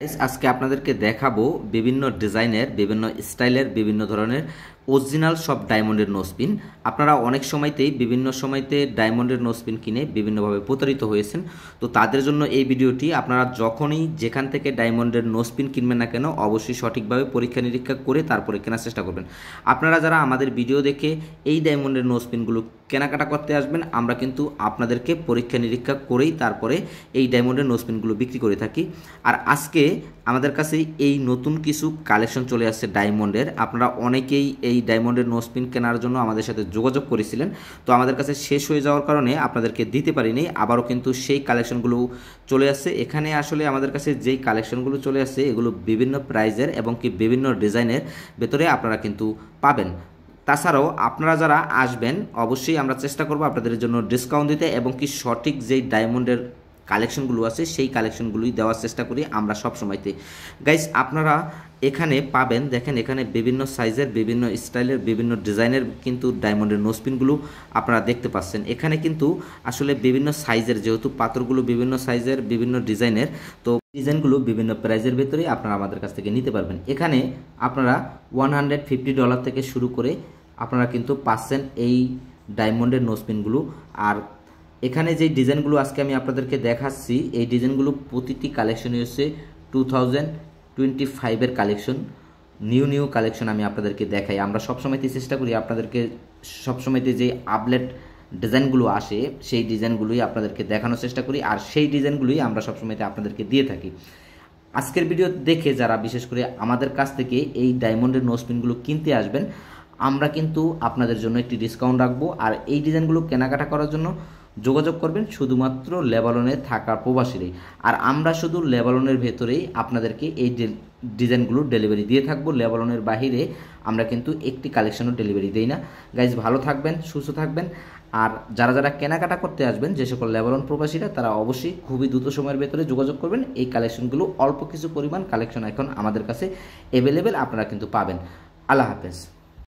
আজকে আপনাদেরকে দেখাবো বিভিন্ন ডিজাইনের বিভিন্ন স্টাইলের বিভিন্ন ধরনের অরিজিনাল সব ডায়মন্ডের নোসপিন। আপনারা অনেক সময়তেই বিভিন্ন সময়তে ডায়মন্ডের নোসপিন কিনে বিভিন্নভাবে প্রতারিত হয়েছেন। তো তাদের জন্য এই ভিডিওটি। আপনারা যখনই যেখান থেকে ডায়মন্ডের নোসপিন কিনবেন না কেন অবশ্যই সঠিকভাবে পরীক্ষা নিরীক্ষা করে তারপরে কেনার চেষ্টা করবেন। আপনারা যারা আমাদের ভিডিও দেখে এই ডায়মন্ডের নোসপিনগুলো কেনাকাটা করতে আসবেন, আমরা কিন্তু আপনাদেরকে পরীক্ষা নিরীক্ষা করেই তারপরে এই ডায়মন্ডের নোসপিনগুলো বিক্রি করে থাকি। আর আজকে আমাদের কাছে এই নতুন কিছু কালেকশন চলে আসছে ডায়মন্ডের। আপনারা অনেকেই এই ডায়মন্ডের নোসপিন কেনার জন্য আমাদের সাথে যোগাযোগ করেছিলেন, তো আমাদের কাছে শেষ হয়ে যাওয়ার কারণে আপনাদেরকে দিতে পারিনি। আবারও কিন্তু সেই কালেকশনগুলো চলে আসছে। এখানে আসলে আমাদের কাছে যেই কালেকশনগুলো চলে আসছে এগুলো বিভিন্ন প্রাইজের এবং কি বিভিন্ন ডিজাইনের ভেতরে আপনারা কিন্তু পাবেন। তাছাড়াও আপনারা যারা আসবেন অবশ্যই আমরা চেষ্টা করব আপনাদের জন্য ডিসকাউন্ট দিতে এবং কি সঠিক যেই ডায়মন্ডের কালেকশনগুলো আছে সেই কালেকশনগুলোই দেওয়ার চেষ্টা করি আমরা সব সময়তে। গাইস আপনারা এখানে পাবেন, দেখেন এখানে বিভিন্ন সাইজের বিভিন্ন স্টাইলের বিভিন্ন ডিজাইনের কিন্তু ডায়মন্ডের নোসপিনগুলো আপনারা দেখতে পাচ্ছেন। এখানে কিন্তু আসলে বিভিন্ন সাইজের, যেহেতু পাথরগুলো বিভিন্ন সাইজের বিভিন্ন ডিজাইনের, তো ডিজাইনগুলো বিভিন্ন প্রাইজের ভেতরে আপনারা আমাদের কাছ থেকে নিতে পারবেন। এখানে আপনারা $150 থেকে শুরু করে আপনারা কিন্তু পাচ্ছেন এই ডায়মন্ডের নোসপিনগুলো। আর এখানে যে ডিজাইনগুলো আজকে আমি আপনাদেরকে দেখাচ্ছি এই ডিজাইনগুলো প্রতিটি কালেকশনই হচ্ছে 2025-এর কালেকশন। নিউ কালেকশন আমি আপনাদেরকে দেখাই। আমরা সবসময়তে চেষ্টা করি আপনাদেরকে সবসময়তে যে আপডেট ডিজাইনগুলো আসে সেই ডিজাইনগুলোই আপনাদেরকে দেখানোর চেষ্টা করি, আর সেই ডিজাইনগুলোই আমরা সবসময়তে আপনাদেরকে দিয়ে থাকি। আজকের ভিডিও দেখে যারা বিশেষ করে আমাদের কাছ থেকে এই ডায়মন্ডের নোসপিনগুলো কিনতে আসবেন, আমরা কিন্তু আপনাদের জন্য একটি ডিসকাউন্ট রাখবো। আর এই ডিজাইনগুলো কেনাকাটা করার জন্য যোগাযোগ করবেন শুধুমাত্র লেবাননে থাকা প্রবাসীরাই। আর আমরা শুধু লেবাননের ভেতরেই আপনাদেরকে এই ডিজাইনগুলো ডেলিভারি দিয়ে থাকবো। লেবাননের বাহিরে আমরা কিন্তু একটি কালেকশনও ডেলিভারি দেই না। গাইজ ভালো থাকবেন, সুস্থ থাকবেন। আর যারা যারা কেনাকাটা করতে আসবেন যে সকল লেবানন প্রবাসীরা, তারা অবশ্যই খুবই দ্রুত সময়ের ভেতরে যোগাযোগ করবেন। এই কালেকশনগুলো অল্প কিছু পরিমাণ কালেকশন এখন আমাদের কাছে অ্যাভেলেবেল আপনারা কিন্তু পাবেন। আল্লাহ হাফেজ।